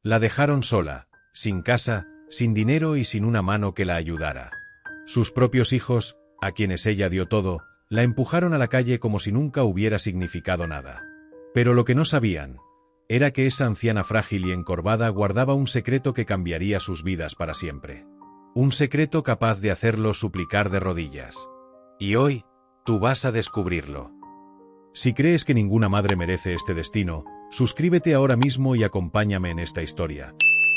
La dejaron sola, sin casa, sin dinero y sin una mano que la ayudara. Sus propios hijos, a quienes ella dio todo, la empujaron a la calle como si nunca hubiera significado nada. Pero lo que no sabían era que esa anciana frágil y encorvada guardaba un secreto que cambiaría sus vidas para siempre. Un secreto capaz de hacerlos suplicar de rodillas. Y hoy, tú vas a descubrirlo. Si crees que ninguna madre merece este destino, suscríbete ahora mismo y acompáñame en esta historia.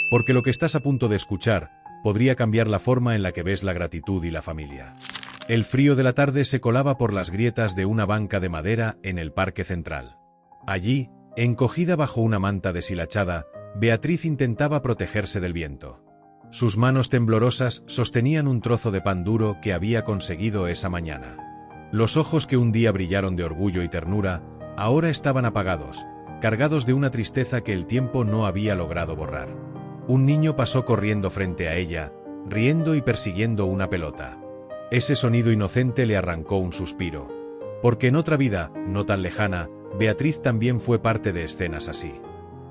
Porque lo que estás a punto de escuchar podría cambiar la forma en la que ves la gratitud y la familia. El frío de la tarde se colaba por las grietas de una banca de madera en el parque central. Allí, encogida bajo una manta deshilachada, Beatriz intentaba protegerse del viento. Sus manos temblorosas sostenían un trozo de pan duro que había conseguido esa mañana. Los ojos que un día brillaron de orgullo y ternura, ahora estaban apagados, cargados de una tristeza que el tiempo no había logrado borrar. Un niño pasó corriendo frente a ella, riendo y persiguiendo una pelota. Ese sonido inocente le arrancó un suspiro. Porque en otra vida, no tan lejana, Beatriz también fue parte de escenas así.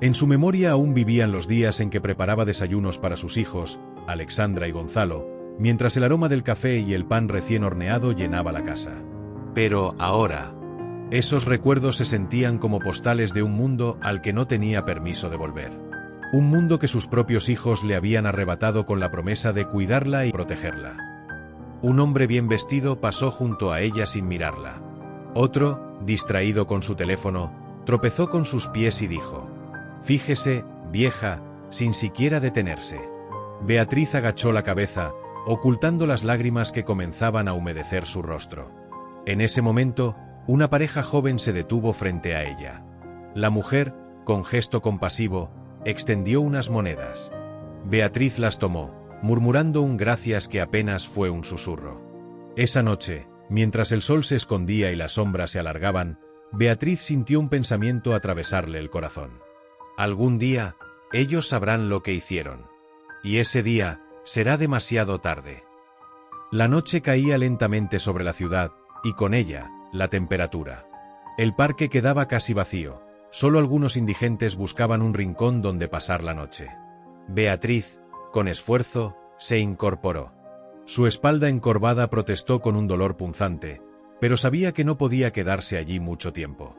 En su memoria aún vivían los días en que preparaba desayunos para sus hijos, Alexandra y Gonzalo, mientras el aroma del café y el pan recién horneado llenaba la casa. Pero ahora, esos recuerdos se sentían como postales de un mundo al que no tenía permiso de volver. Un mundo que sus propios hijos le habían arrebatado con la promesa de cuidarla y protegerla. Un hombre bien vestido pasó junto a ella sin mirarla. Otro, distraído con su teléfono, tropezó con sus pies y dijo: «Fíjese, vieja», sin siquiera detenerse. Beatriz agachó la cabeza, ocultando las lágrimas que comenzaban a humedecer su rostro. En ese momento, una pareja joven se detuvo frente a ella. La mujer, con gesto compasivo, extendió unas monedas. Beatriz las tomó, murmurando un gracias que apenas fue un susurro. Esa noche, mientras el sol se escondía y las sombras se alargaban, Beatriz sintió un pensamiento atravesarle el corazón. Algún día, ellos sabrán lo que hicieron. Y ese día, será demasiado tarde. La noche caía lentamente sobre la ciudad, y con ella, la temperatura. El parque quedaba casi vacío, solo algunos indigentes buscaban un rincón donde pasar la noche. Beatriz, con esfuerzo, se incorporó. Su espalda encorvada protestó con un dolor punzante, pero sabía que no podía quedarse allí mucho tiempo.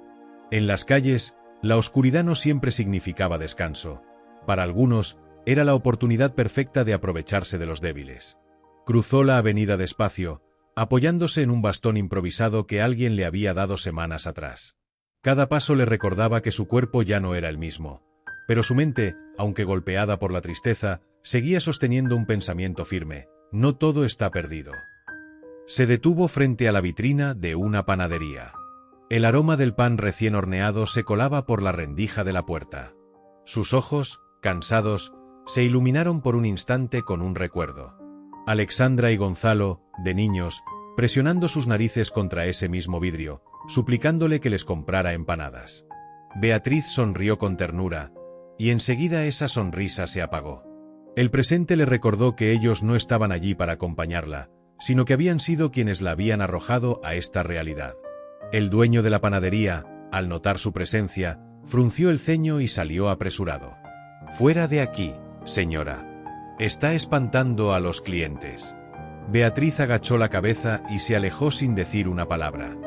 En las calles, la oscuridad no siempre significaba descanso. Para algunos, era la oportunidad perfecta de aprovecharse de los débiles. Cruzó la avenida despacio, apoyándose en un bastón improvisado que alguien le había dado semanas atrás. Cada paso le recordaba que su cuerpo ya no era el mismo, pero su mente, aunque golpeada por la tristeza, seguía sosteniendo un pensamiento firme: no todo está perdido. Se detuvo frente a la vitrina de una panadería. El aroma del pan recién horneado se colaba por la rendija de la puerta. Sus ojos, cansados, se iluminaron por un instante con un recuerdo. Alexandra y Gonzalo, de niños, presionando sus narices contra ese mismo vidrio, suplicándole que les comprara empanadas. Beatriz sonrió con ternura, y enseguida esa sonrisa se apagó. El presente le recordó que ellos no estaban allí para acompañarla, sino que habían sido quienes la habían arrojado a esta realidad. El dueño de la panadería, al notar su presencia, frunció el ceño y salió apresurado. «Fuera de aquí, señora. Está espantando a los clientes». Beatriz agachó la cabeza y se alejó sin decir una palabra.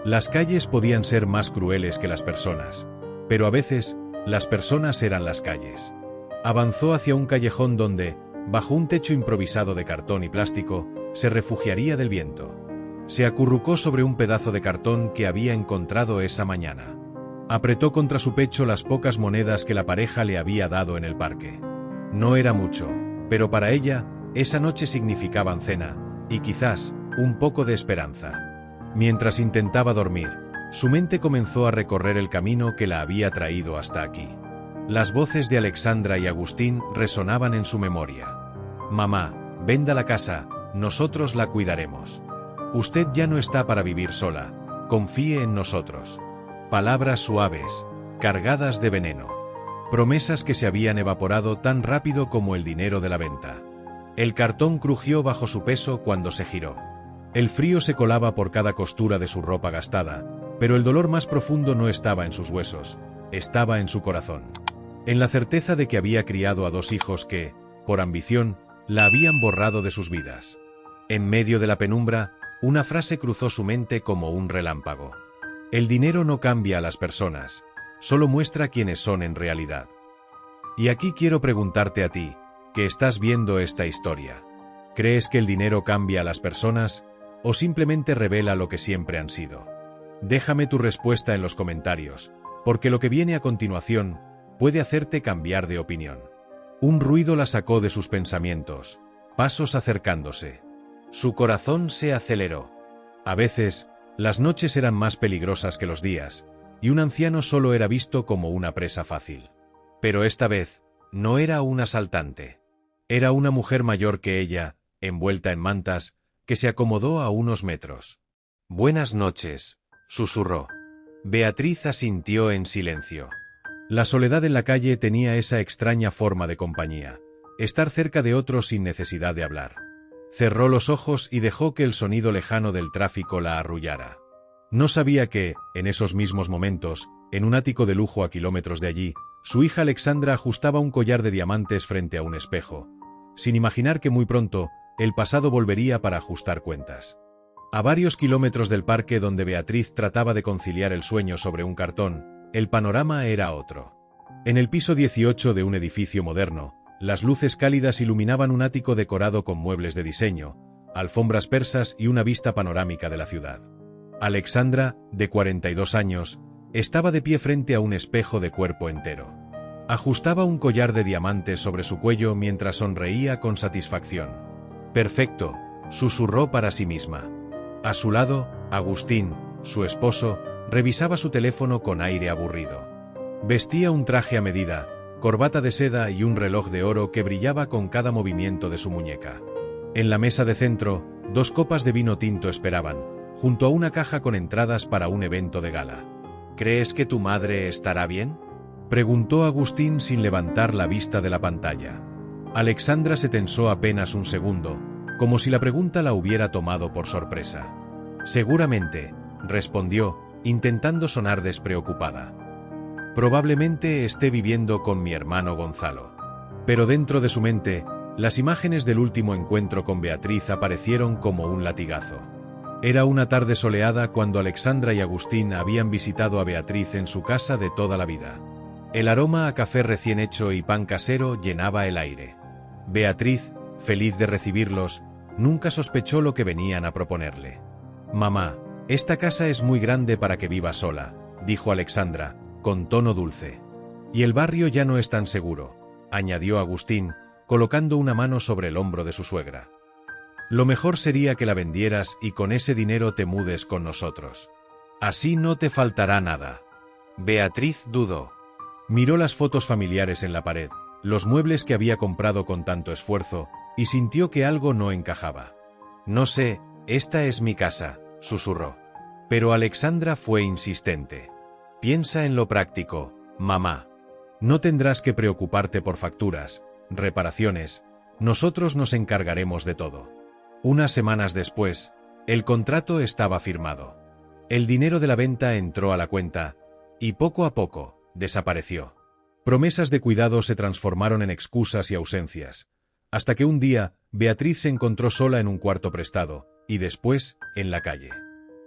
Las calles podían ser más crueles que las personas, pero a veces, las personas eran las calles. Avanzó hacia un callejón donde, bajo un techo improvisado de cartón y plástico, se refugiaría del viento. Se acurrucó sobre un pedazo de cartón que había encontrado esa mañana. Apretó contra su pecho las pocas monedas que la pareja le había dado en el parque. No era mucho, pero para ella, esa noche significaban cena, y quizás, un poco de esperanza. Mientras intentaba dormir, su mente comenzó a recorrer el camino que la había traído hasta aquí. Las voces de Alexandra y Agustín resonaban en su memoria. «Mamá, venda la casa, nosotros la cuidaremos. Usted ya no está para vivir sola, confíe en nosotros». Palabras suaves, cargadas de veneno. Promesas que se habían evaporado tan rápido como el dinero de la venta. El cartón crujió bajo su peso cuando se giró. El frío se colaba por cada costura de su ropa gastada, pero el dolor más profundo no estaba en sus huesos, estaba en su corazón. en la certeza de que había criado a 2 hijos que, por ambición, la habían borrado de sus vidas. En medio de la penumbra, una frase cruzó su mente como un relámpago. El dinero no cambia a las personas, solo muestra quiénes son en realidad. Y aquí quiero preguntarte a ti, que estás viendo esta historia. ¿Crees que el dinero cambia a las personas o simplemente revela lo que siempre han sido? Déjame tu respuesta en los comentarios, porque lo que viene a continuación puede hacerte cambiar de opinión. Un ruido la sacó de sus pensamientos, pasos acercándose. Su corazón se aceleró. A veces, las noches eran más peligrosas que los días, y un anciano solo era visto como una presa fácil. Pero esta vez, no era un asaltante. Era una mujer mayor que ella, envuelta en mantas, que se acomodó a unos metros. «Buenas noches», susurró. Beatriz asintió en silencio. La soledad en la calle tenía esa extraña forma de compañía, estar cerca de otro sin necesidad de hablar. Cerró los ojos y dejó que el sonido lejano del tráfico la arrullara. No sabía que, en esos mismos momentos, en un ático de lujo a kilómetros de allí, su hija Alexandra ajustaba un collar de diamantes frente a un espejo, sin imaginar que muy pronto, el pasado volvería para ajustar cuentas. A varios kilómetros del parque donde Beatriz trataba de conciliar el sueño sobre un cartón, el panorama era otro. En el piso 18 de un edificio moderno, las luces cálidas iluminaban un ático decorado con muebles de diseño, alfombras persas y una vista panorámica de la ciudad. Alexandra, de 42 años, estaba de pie frente a un espejo de cuerpo entero. Ajustaba un collar de diamantes sobre su cuello mientras sonreía con satisfacción. «Perfecto», susurró para sí misma. A su lado, Agustín, su esposo, revisaba su teléfono con aire aburrido. Vestía un traje a medida, corbata de seda y un reloj de oro que brillaba con cada movimiento de su muñeca. En la mesa de centro, 2 copas de vino tinto esperaban, junto a una caja con entradas para un evento de gala. «¿Crees que tu madre estará bien?», preguntó Agustín sin levantar la vista de la pantalla. Alexandra se tensó apenas un segundo, como si la pregunta la hubiera tomado por sorpresa. «Seguramente», respondió, intentando sonar despreocupada. «Probablemente esté viviendo con mi hermano Gonzalo». Pero dentro de su mente, las imágenes del último encuentro con Beatriz aparecieron como un latigazo. Era una tarde soleada cuando Alexandra y Agustín habían visitado a Beatriz en su casa de toda la vida. El aroma a café recién hecho y pan casero llenaba el aire. Beatriz, feliz de recibirlos, nunca sospechó lo que venían a proponerle. «Mamá, esta casa es muy grande para que viva sola», dijo Alexandra, con tono dulce. «Y el barrio ya no es tan seguro», añadió Agustín, colocando una mano sobre el hombro de su suegra. «Lo mejor sería que la vendieras y con ese dinero te mudes con nosotros. Así no te faltará nada». Beatriz dudó. Miró las fotos familiares en la pared, los muebles que había comprado con tanto esfuerzo, y sintió que algo no encajaba. «No sé, esta es mi casa», susurró. Pero Alexandra fue insistente. «Piensa en lo práctico, mamá. No tendrás que preocuparte por facturas, reparaciones, nosotros nos encargaremos de todo». Unas semanas después, el contrato estaba firmado. El dinero de la venta entró a la cuenta, y poco a poco, desapareció. Promesas de cuidado se transformaron en excusas y ausencias, hasta que un día, Beatriz se encontró sola en un cuarto prestado, y después, en la calle.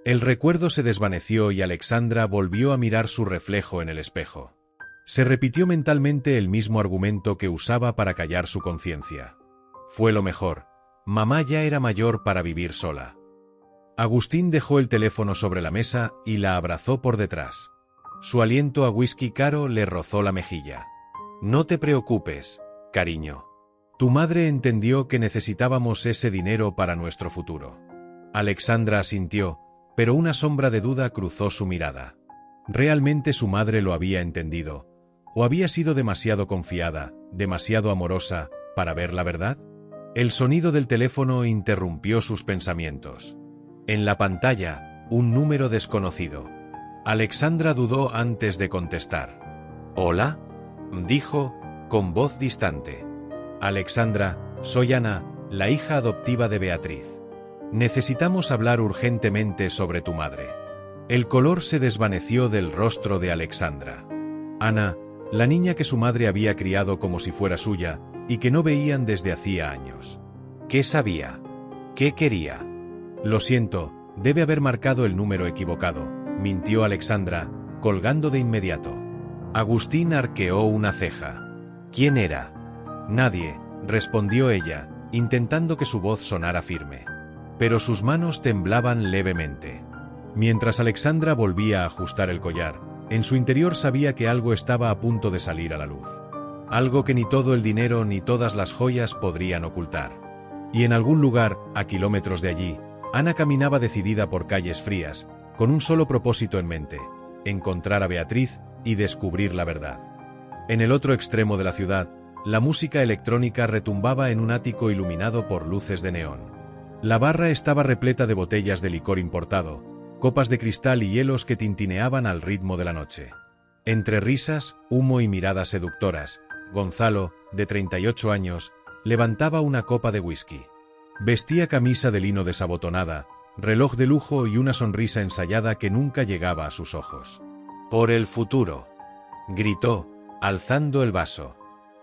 El recuerdo se desvaneció y Alexandra volvió a mirar su reflejo en el espejo. Se repitió mentalmente el mismo argumento que usaba para callar su conciencia. Fue lo mejor. Mamá ya era mayor para vivir sola. Agustín dejó el teléfono sobre la mesa y la abrazó por detrás. Su aliento a whisky caro le rozó la mejilla. «No te preocupes, cariño. Tu madre entendió que necesitábamos ese dinero para nuestro futuro». Alexandra asintió, pero una sombra de duda cruzó su mirada. ¿Realmente su madre lo había entendido? ¿O había sido demasiado confiada, demasiado amorosa, para ver la verdad? El sonido del teléfono interrumpió sus pensamientos. En la pantalla, un número desconocido. Alexandra dudó antes de contestar. «¿Hola?», dijo, con voz distante. «Alexandra, soy Ana, la hija adoptiva de Beatriz. Necesitamos hablar urgentemente sobre tu madre». El color se desvaneció del rostro de Alexandra. «Ana, la niña que su madre había criado como si fuera suya, y que no veían desde hacía años. ¿Qué sabía? ¿Qué quería? Lo siento, debe haber marcado el número equivocado, mintió Alexandra, colgando de inmediato. Agustín arqueó una ceja. ¿Quién era? Nadie, respondió ella, intentando que su voz sonara firme. Pero sus manos temblaban levemente. Mientras Alexandra volvía a ajustar el collar, en su interior sabía que algo estaba a punto de salir a la luz. Algo que ni todo el dinero ni todas las joyas podrían ocultar. Y en algún lugar, a kilómetros de allí, Ana caminaba decidida por calles frías, con un solo propósito en mente: encontrar a Beatriz y descubrir la verdad. En el otro extremo de la ciudad, la música electrónica retumbaba en un ático iluminado por luces de neón. La barra estaba repleta de botellas de licor importado, copas de cristal y hielos que tintineaban al ritmo de la noche. Entre risas, humo y miradas seductoras, Gonzalo, de 38 años, levantaba una copa de whisky. Vestía camisa de lino desabotonada, reloj de lujo y una sonrisa ensayada que nunca llegaba a sus ojos. «Por el futuro», gritó, alzando el vaso.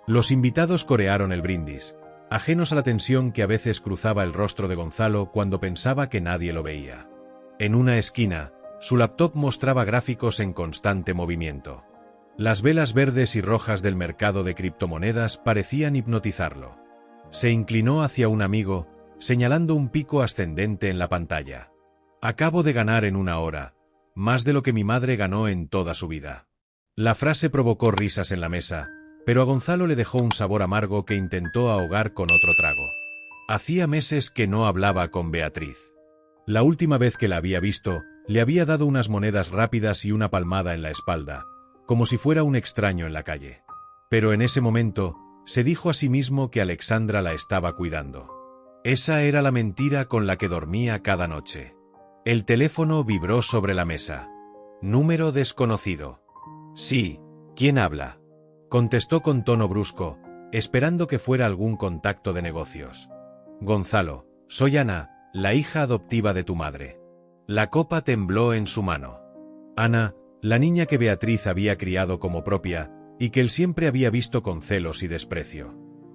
Los invitados corearon el brindis, ajenos a la tensión que a veces cruzaba el rostro de Gonzalo cuando pensaba que nadie lo veía. En una esquina, su laptop mostraba gráficos en constante movimiento. Las velas verdes y rojas del mercado de criptomonedas parecían hipnotizarlo. Se inclinó hacia un amigo, señalando un pico ascendente en la pantalla. «Acabo de ganar en una hora, más de lo que mi madre ganó en toda su vida». La frase provocó risas en la mesa, pero a Gonzalo le dejó un sabor amargo que intentó ahogar con otro trago. Hacía meses que no hablaba con Beatriz. La última vez que la había visto, le había dado unas monedas rápidas y una palmada en la espalda, como si fuera un extraño en la calle. Pero en ese momento, se dijo a sí mismo que Alexandra la estaba cuidando. Esa era la mentira con la que dormía cada noche. El teléfono vibró sobre la mesa. Número desconocido. «Sí, ¿quién habla?», contestó con tono brusco, esperando que fuera algún contacto de negocios. «Gonzalo, soy Ana, la hija adoptiva de tu madre». La copa tembló en su mano. Ana, la niña que Beatriz había criado como propia, y que él siempre había visto con celos y desprecio.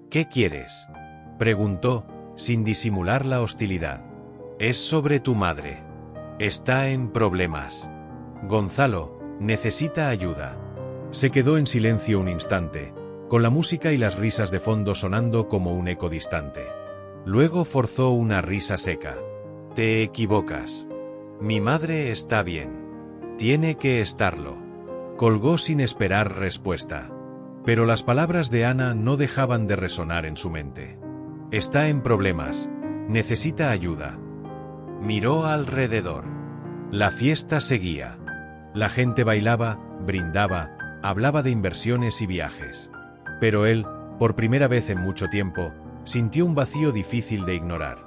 «¿Qué quieres?», preguntó, sin disimular la hostilidad. «Es sobre tu madre. Está en problemas. Gonzalo, necesita ayuda». Se quedó en silencio un instante, con la música y las risas de fondo sonando como un eco distante. Luego forzó una risa seca. «Te equivocas. Mi madre está bien. Tiene que estarlo». Colgó sin esperar respuesta. Pero las palabras de Ana no dejaban de resonar en su mente. «Está en problemas. Necesita ayuda». Miró alrededor. La fiesta seguía. La gente bailaba, brindaba, hablaba de inversiones y viajes. Pero él, por primera vez en mucho tiempo, sintió un vacío difícil de ignorar.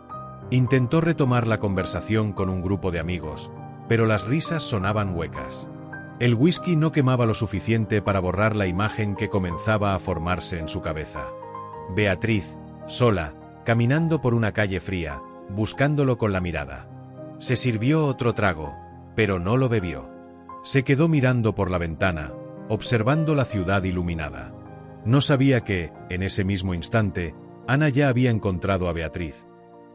Intentó retomar la conversación con un grupo de amigos, pero las risas sonaban huecas. El whisky no quemaba lo suficiente para borrar la imagen que comenzaba a formarse en su cabeza. Beatriz, sola, caminando por una calle fría, buscándolo con la mirada. Se sirvió otro trago, pero no lo bebió. Se quedó mirando por la ventana, observando la ciudad iluminada. No sabía que, en ese mismo instante, Ana ya había encontrado a Beatriz,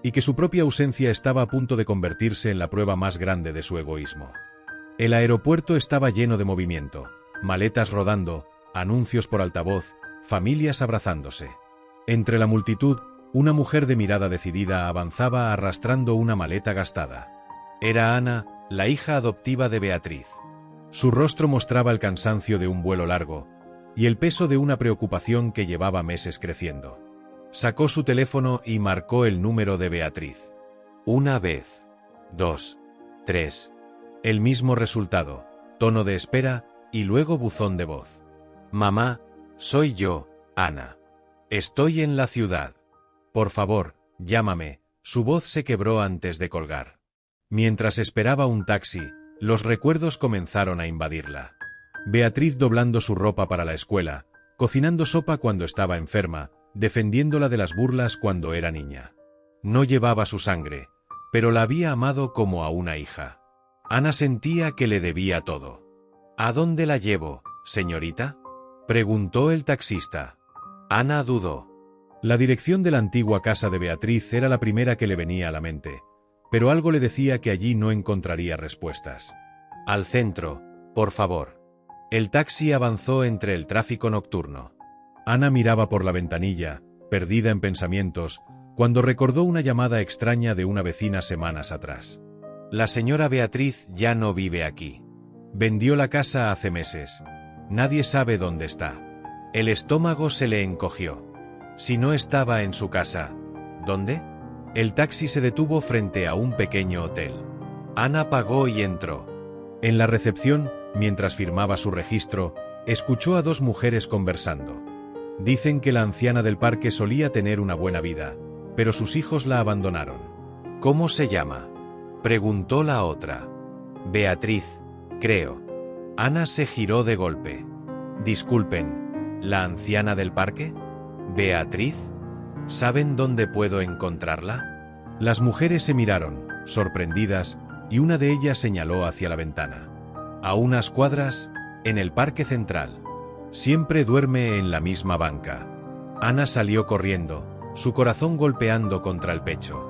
y que su propia ausencia estaba a punto de convertirse en la prueba más grande de su egoísmo. El aeropuerto estaba lleno de movimiento, maletas rodando, anuncios por altavoz, familias abrazándose. Entre la multitud, una mujer de mirada decidida avanzaba arrastrando una maleta gastada. Era Ana, la hija adoptiva de Beatriz. Su rostro mostraba el cansancio de un vuelo largo, y el peso de una preocupación que llevaba meses creciendo. Sacó su teléfono y marcó el número de Beatriz. Una vez, 2, 3. El mismo resultado, tono de espera y luego buzón de voz. «Mamá, soy yo, Ana. Estoy en la ciudad. Por favor, llámame». Su voz se quebró antes de colgar. Mientras esperaba un taxi, los recuerdos comenzaron a invadirla. Beatriz doblando su ropa para la escuela, cocinando sopa cuando estaba enferma, defendiéndola de las burlas cuando era niña. No llevaba su sangre, pero la había amado como a una hija. Ana sentía que le debía todo. «¿A dónde la llevo, señorita?», Preguntó el taxista. Ana dudó. La dirección de la antigua casa de Beatriz era la primera que le venía a la mente, pero algo le decía que allí no encontraría respuestas. Al centro, por favor. El taxi avanzó entre el tráfico nocturno. Ana miraba por la ventanilla, perdida en pensamientos, cuando recordó una llamada extraña de una vecina semanas atrás. La señora Beatriz ya no vive aquí. Vendió la casa hace meses. Nadie sabe dónde está. El estómago se le encogió. Si no estaba en su casa, ¿dónde? El taxi se detuvo frente a un pequeño hotel. Ana pagó y entró. En la recepción, mientras firmaba su registro, escuchó a dos mujeres conversando. Dicen que la anciana del parque solía tener una buena vida, pero sus hijos la abandonaron. ¿Cómo se llama?, preguntó la otra. Beatriz, creo. Ana se giró de golpe. Disculpen, ¿la anciana del parque? ¿Beatriz? ¿Saben dónde puedo encontrarla? Las mujeres se miraron, sorprendidas, y una de ellas señaló hacia la ventana. A unas cuadras, en el parque central. Siempre duerme en la misma banca. Ana salió corriendo, su corazón golpeando contra el pecho.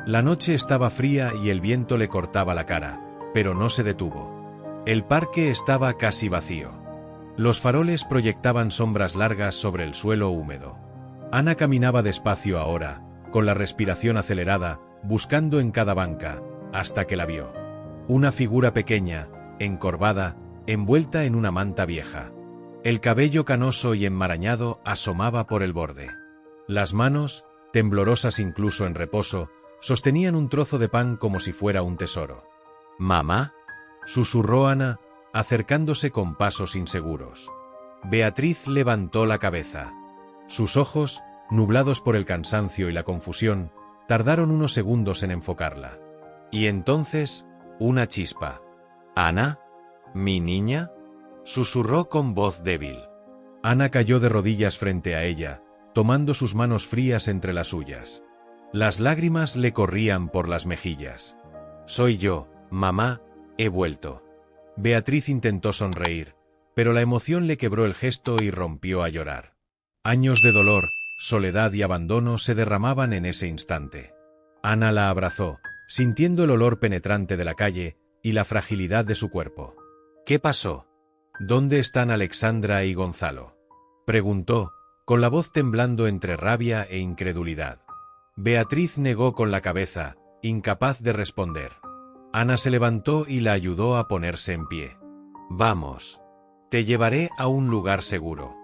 La noche estaba fría y el viento le cortaba la cara, pero no se detuvo. El parque estaba casi vacío. Los faroles proyectaban sombras largas sobre el suelo húmedo. Ana caminaba despacio ahora, con la respiración acelerada, buscando en cada banca, hasta que la vio. Una figura pequeña, encorvada, envuelta en una manta vieja. El cabello canoso y enmarañado asomaba por el borde. Las manos, temblorosas incluso en reposo, sostenían un trozo de pan como si fuera un tesoro. «¿Mamá?», susurró Ana, acercándose con pasos inseguros. Beatriz levantó la cabeza. Sus ojos, nublados por el cansancio y la confusión, tardaron unos segundos en enfocarla. Y entonces, una chispa. «¿Ana? ¿Mi niña?», susurró con voz débil. Ana cayó de rodillas frente a ella, tomando sus manos frías entre las suyas. Las lágrimas le corrían por las mejillas. «Soy yo, mamá, he vuelto». Beatriz intentó sonreír, pero la emoción le quebró el gesto y rompió a llorar. Años de dolor, soledad y abandono se derramaban en ese instante. Ana la abrazó, sintiendo el olor penetrante de la calle y la fragilidad de su cuerpo. «¿Qué pasó? ¿Dónde están Alexandra y Gonzalo?», preguntó, con la voz temblando entre rabia e incredulidad. Beatriz negó con la cabeza, incapaz de responder. Ana se levantó y la ayudó a ponerse en pie. «Vamos. Te llevaré a un lugar seguro».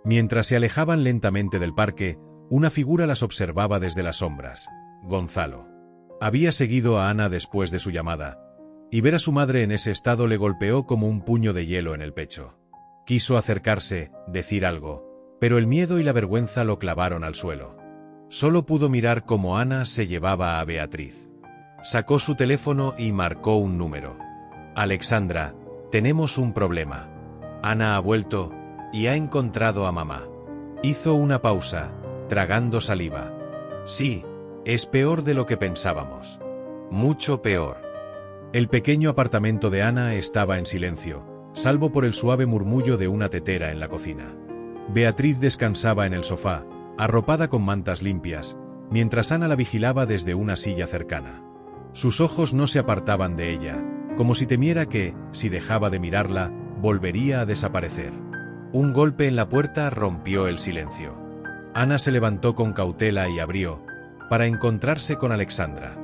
Mientras se alejaban lentamente del parque, una figura las observaba desde las sombras. Gonzalo. Había seguido a Ana después de su llamada, y ver a su madre en ese estado le golpeó como un puño de hielo en el pecho. Quiso acercarse, decir algo, pero el miedo y la vergüenza lo clavaron al suelo. Solo pudo mirar cómo Ana se llevaba a Beatriz. Sacó su teléfono y marcó un número. «Alexandra, tenemos un problema. Ana ha vuelto y ha encontrado a mamá». Hizo una pausa, tragando saliva. «Sí, es peor de lo que pensábamos. Mucho peor». El pequeño apartamento de Ana estaba en silencio, salvo por el suave murmullo de una tetera en la cocina. Beatriz descansaba en el sofá, arropada con mantas limpias, mientras Ana la vigilaba desde una silla cercana. Sus ojos no se apartaban de ella, como si temiera que, si dejaba de mirarla, volvería a desaparecer. Un golpe en la puerta rompió el silencio. Ana se levantó con cautela y abrió, para encontrarse con Alexandra.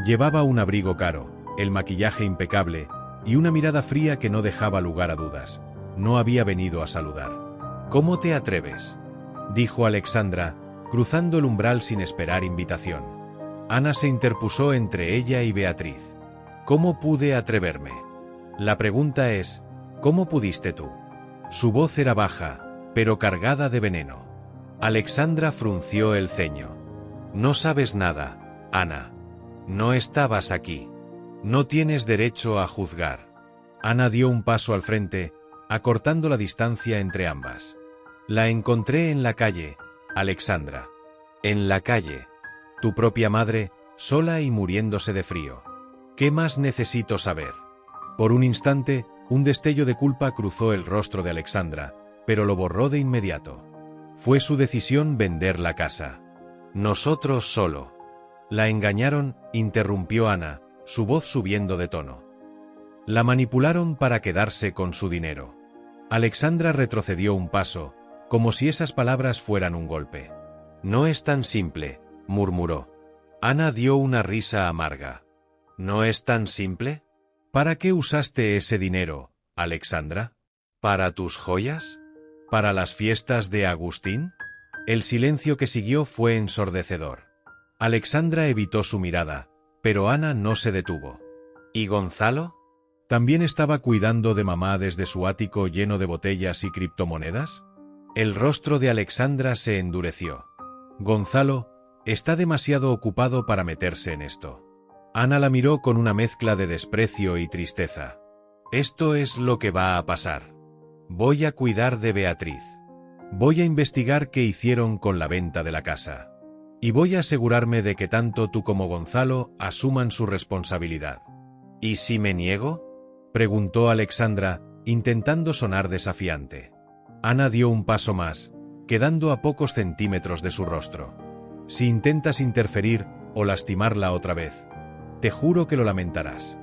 Llevaba un abrigo caro, el maquillaje impecable, y una mirada fría que no dejaba lugar a dudas. No había venido a saludar. «¿Cómo te atreves?», dijo Alexandra, cruzando el umbral sin esperar invitación. Ana se interpuso entre ella y Beatriz. «¿Cómo pude atreverme? La pregunta es, ¿cómo pudiste tú?». Su voz era baja, pero cargada de veneno. Alexandra frunció el ceño. «No sabes nada, Ana. No estabas aquí. No tienes derecho a juzgar». Ana dio un paso al frente, acortando la distancia entre ambas. «La encontré en la calle, Alexandra». «¿En la calle? Tu propia madre, sola y muriéndose de frío. ¿Qué más necesito saber?». Por un instante, un destello de culpa cruzó el rostro de Alexandra, pero lo borró de inmediato. Fue su decisión vender la casa. Nosotros solo. La engañaron, interrumpió Ana, su voz subiendo de tono. La manipularon para quedarse con su dinero. Alexandra retrocedió un paso, como si esas palabras fueran un golpe. No es tan simple, murmuró. Ana dio una risa amarga. ¿No es tan simple? ¿Para qué usaste ese dinero, Alexandra? ¿Para tus joyas? ¿Para las fiestas de Agustín? El silencio que siguió fue ensordecedor. Alexandra evitó su mirada, pero Ana no se detuvo. ¿Y Gonzalo? ¿También estaba cuidando de mamá desde su ático lleno de botellas y criptomonedas? El rostro de Alexandra se endureció. Gonzalo está demasiado ocupado para meterse en esto. Ana la miró con una mezcla de desprecio y tristeza. Esto es lo que va a pasar. Voy a cuidar de Beatriz. Voy a investigar qué hicieron con la venta de la casa. Y voy a asegurarme de que tanto tú como Gonzalo asuman su responsabilidad. ¿Y si me niego?, preguntó Alexandra, intentando sonar desafiante. Ana dio un paso más, quedando a pocos centímetros de su rostro. Si intentas interferir o lastimarla otra vez, te juro que lo lamentarás.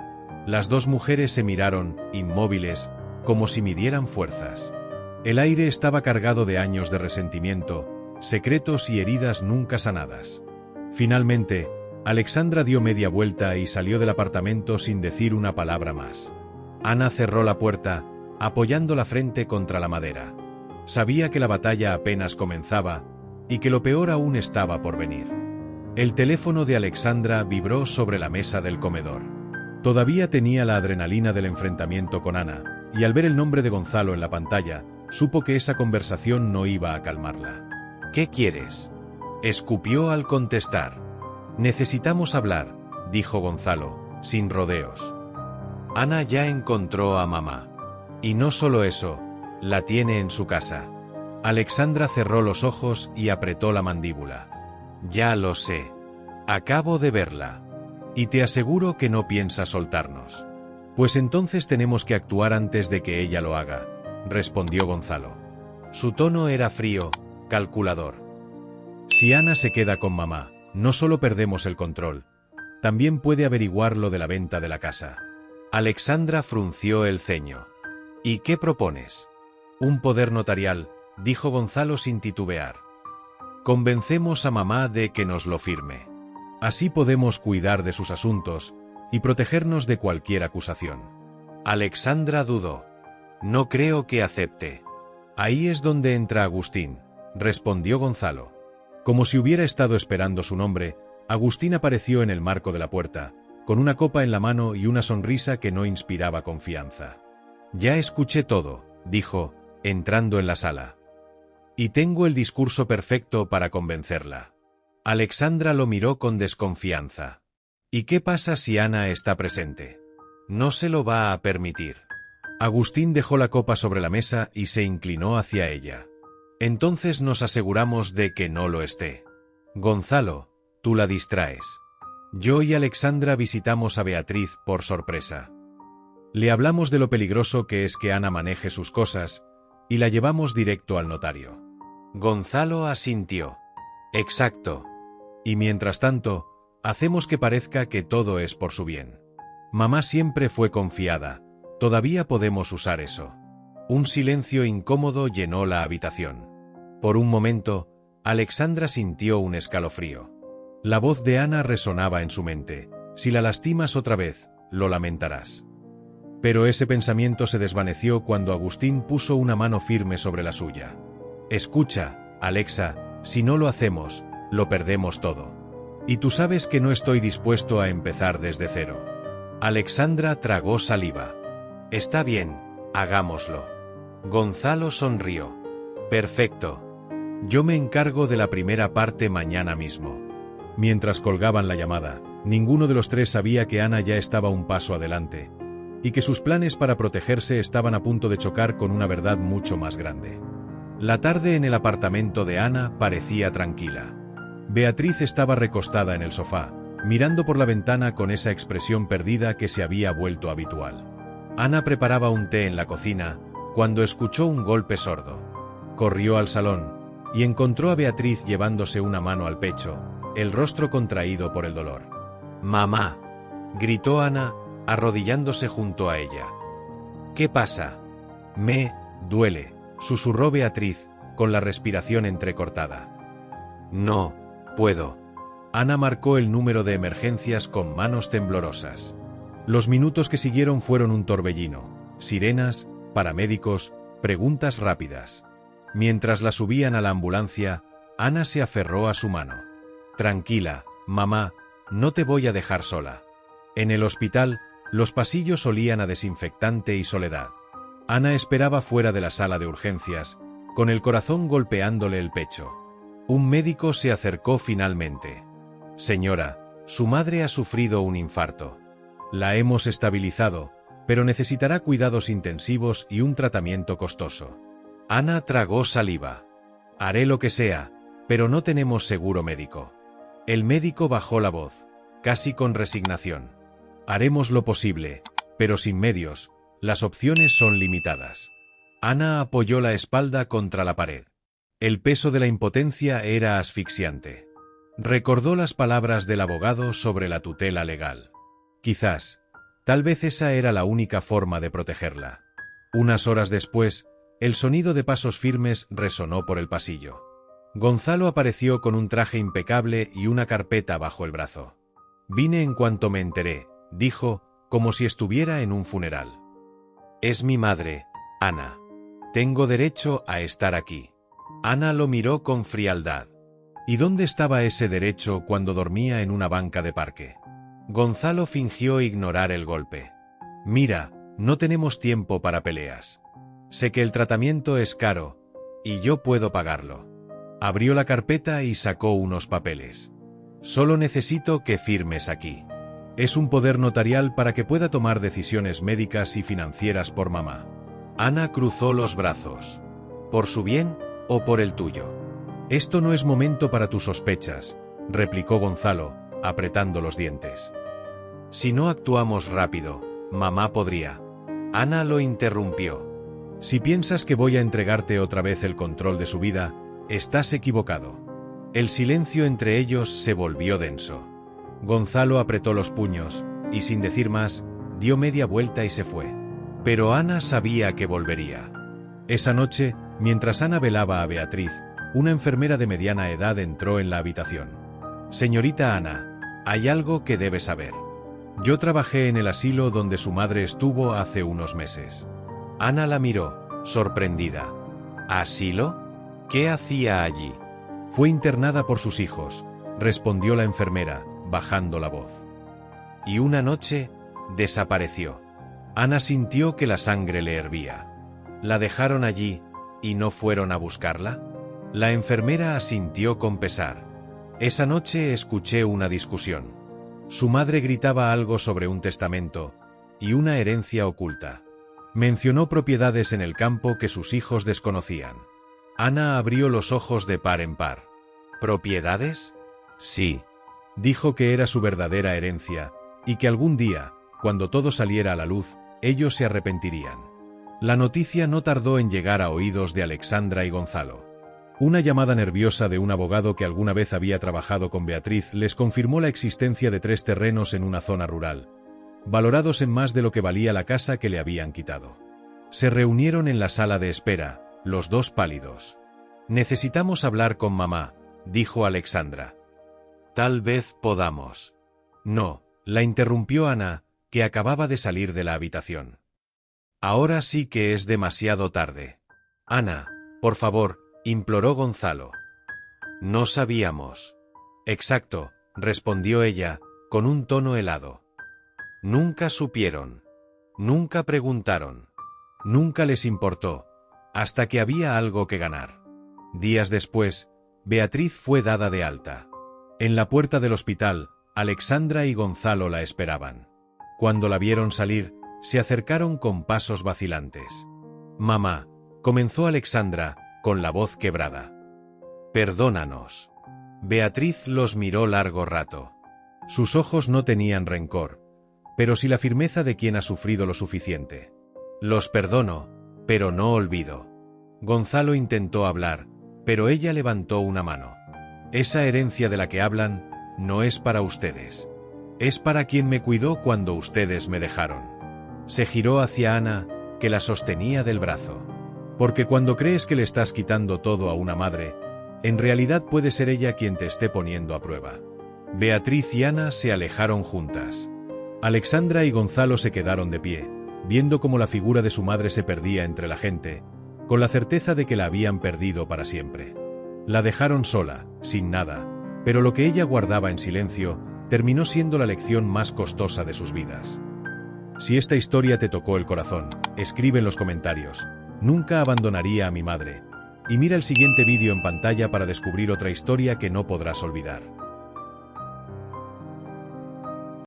Las dos mujeres se miraron, inmóviles, como si midieran fuerzas. El aire estaba cargado de años de resentimiento, secretos y heridas nunca sanadas. Finalmente, Alexandra dio media vuelta y salió del apartamento sin decir una palabra más. Ana cerró la puerta, apoyando la frente contra la madera. Sabía que la batalla apenas comenzaba, y que lo peor aún estaba por venir. El teléfono de Alexandra vibró sobre la mesa del comedor. Todavía tenía la adrenalina del enfrentamiento con Ana, y al ver el nombre de Gonzalo en la pantalla, supo que esa conversación no iba a calmarla. ¿Qué quieres?, escupió al contestar. Necesitamos hablar, dijo Gonzalo, sin rodeos. Ana ya encontró a mamá. Y no solo eso, la tiene en su casa. Alexandra cerró los ojos y apretó la mandíbula. Ya lo sé. Acabo de verla. Y te aseguro que no piensa soltarnos. Pues entonces tenemos que actuar antes de que ella lo haga, respondió Gonzalo. Su tono era frío, calculador. Si Ana se queda con mamá, no solo perdemos el control, también puede averiguar lo de la venta de la casa. Alexandra frunció el ceño. ¿Y qué propones? Un poder notarial, dijo Gonzalo sin titubear. Convencemos a mamá de que nos lo firme. Así podemos cuidar de sus asuntos y protegernos de cualquier acusación. Alexandra dudó. No creo que acepte. Ahí es donde entra Agustín, respondió Gonzalo. Como si hubiera estado esperando su nombre, Agustín apareció en el marco de la puerta, con una copa en la mano y una sonrisa que no inspiraba confianza. Ya escuché todo, dijo, entrando en la sala. Y tengo el discurso perfecto para convencerla. Alexandra lo miró con desconfianza. ¿Y qué pasa si Ana está presente? No se lo va a permitir. Agustín dejó la copa sobre la mesa y se inclinó hacia ella. Entonces nos aseguramos de que no lo esté. Gonzalo, tú la distraes. Yo y Alexandra visitamos a Beatriz por sorpresa. Le hablamos de lo peligroso que es que Ana maneje sus cosas, y la llevamos directo al notario. Gonzalo asintió. Exacto. Y mientras tanto, hacemos que parezca que todo es por su bien. Mamá siempre fue confiada, todavía podemos usar eso. Un silencio incómodo llenó la habitación. Por un momento, Alexandra sintió un escalofrío. La voz de Ana resonaba en su mente. Si la lastimas otra vez, lo lamentarás. Pero ese pensamiento se desvaneció cuando Agustín puso una mano firme sobre la suya. Escucha, Alexa, si no lo hacemos, lo perdemos todo. Y tú sabes que no estoy dispuesto a empezar desde cero. Alexandra tragó saliva. Está bien, hagámoslo. Gonzalo sonrió. Perfecto. Yo me encargo de la primera parte mañana mismo. Mientras colgaban la llamada, ninguno de los tres sabía que Ana ya estaba un paso adelante, y que sus planes para protegerse estaban a punto de chocar con una verdad mucho más grande. La tarde en el apartamento de Ana parecía tranquila. Beatriz estaba recostada en el sofá, mirando por la ventana con esa expresión perdida que se había vuelto habitual. Ana preparaba un té en la cocina, cuando escuchó un golpe sordo. Corrió al salón y encontró a Beatriz llevándose una mano al pecho, el rostro contraído por el dolor. «¡Mamá!», gritó Ana, arrodillándose junto a ella. «¿Qué pasa?». «Me duele», susurró Beatriz, con la respiración entrecortada. «No puedo». Ana marcó el número de emergencias con manos temblorosas. Los minutos que siguieron fueron un torbellino: sirenas, paramédicos, preguntas rápidas. Mientras la subían a la ambulancia, Ana se aferró a su mano. «Tranquila, mamá, no te voy a dejar sola». En el hospital, los pasillos olían a desinfectante y soledad. Ana esperaba fuera de la sala de urgencias, con el corazón golpeándole el pecho. Un médico se acercó finalmente. «Señora, su madre ha sufrido un infarto. La hemos estabilizado, pero necesitará cuidados intensivos y un tratamiento costoso». Ana tragó saliva. «Haré lo que sea, pero no tenemos seguro médico». El médico bajó la voz, casi con resignación. «Haremos lo posible, pero sin medios, las opciones son limitadas». Ana apoyó la espalda contra la pared. El peso de la impotencia era asfixiante. Recordó las palabras del abogado sobre la tutela legal. Quizás, tal vez esa era la única forma de protegerla. Unas horas después, el sonido de pasos firmes resonó por el pasillo. Gonzalo apareció con un traje impecable y una carpeta bajo el brazo. «Vine en cuanto me enteré», dijo, como si estuviera en un funeral. «Es mi madre, Ana. Tengo derecho a estar aquí». Ana lo miró con frialdad. ¿Y dónde estaba ese derecho cuando dormía en una banca de parque? Gonzalo fingió ignorar el golpe. «Mira, no tenemos tiempo para peleas. Sé que el tratamiento es caro, y yo puedo pagarlo». Abrió la carpeta y sacó unos papeles. «Solo necesito que firmes aquí. Es un poder notarial para que pueda tomar decisiones médicas y financieras por mamá». Ana cruzó los brazos. «¿Por su bien o por el tuyo?». «Esto no es momento para tus sospechas», replicó Gonzalo, apretando los dientes. «Si no actuamos rápido, mamá podría». Ana lo interrumpió. «Si piensas que voy a entregarte otra vez el control de su vida, estás equivocado». El silencio entre ellos se volvió denso. Gonzalo apretó los puños, y sin decir más, dio media vuelta y se fue. Pero Ana sabía que volvería. Esa noche, mientras Ana velaba a Beatriz, una enfermera de mediana edad entró en la habitación. «Señorita Ana, hay algo que debe saber. Yo trabajé en el asilo donde su madre estuvo hace unos meses». Ana la miró, sorprendida. «¿Asilo? ¿Qué hacía allí?». «Fue internada por sus hijos», respondió la enfermera, bajando la voz. «Y una noche, desapareció». Ana sintió que la sangre le hervía. «¿La dejaron allí y no fueron a buscarla?». La enfermera asintió con pesar. «Esa noche escuché una discusión. Su madre gritaba algo sobre un testamento y una herencia oculta. Mencionó propiedades en el campo que sus hijos desconocían». Ana abrió los ojos de par en par. «¿Propiedades?». «Sí». Dijo que era su verdadera herencia, y que algún día, cuando todo saliera a la luz, ellos se arrepentirían. La noticia no tardó en llegar a oídos de Alexandra y Gonzalo. Una llamada nerviosa de un abogado que alguna vez había trabajado con Beatriz les confirmó la existencia de 3 terrenos en una zona rural, valorados en más de lo que valía la casa que le habían quitado. Se reunieron en la sala de espera, los dos pálidos. «Necesitamos hablar con mamá», dijo Alexandra. «Tal vez podamos». «No», la interrumpió Ana, que acababa de salir de la habitación. «Ahora sí que es demasiado tarde». «Ana, por favor», imploró Gonzalo. «No sabíamos». «Exacto», respondió ella, con un tono helado. «Nunca supieron. Nunca preguntaron. Nunca les importó, hasta que había algo que ganar». Días después, Beatriz fue dada de alta. En la puerta del hospital, Alexandra y Gonzalo la esperaban. Cuando la vieron salir, se acercaron con pasos vacilantes. «Mamá», comenzó Alexandra, con la voz quebrada. «Perdónanos». Beatriz los miró largo rato. Sus ojos no tenían rencor, pero sí la firmeza de quien ha sufrido lo suficiente. «Los perdono, pero no olvido». Gonzalo intentó hablar, pero ella levantó una mano. Esa herencia de la que hablan no es para ustedes. Es para quien me cuidó cuando ustedes me dejaron. Se giró hacia Ana, que la sostenía del brazo. Porque cuando crees que le estás quitando todo a una madre, en realidad puede ser ella quien te esté poniendo a prueba. Beatriz y Ana se alejaron juntas. Alexandra y Gonzalo se quedaron de pie, viendo cómo la figura de su madre se perdía entre la gente, con la certeza de que la habían perdido para siempre. La dejaron sola, sin nada, pero lo que ella guardaba en silencio terminó siendo la lección más costosa de sus vidas. Si esta historia te tocó el corazón, escribe en los comentarios: nunca abandonaría a mi madre. Y mira el siguiente vídeo en pantalla para descubrir otra historia que no podrás olvidar.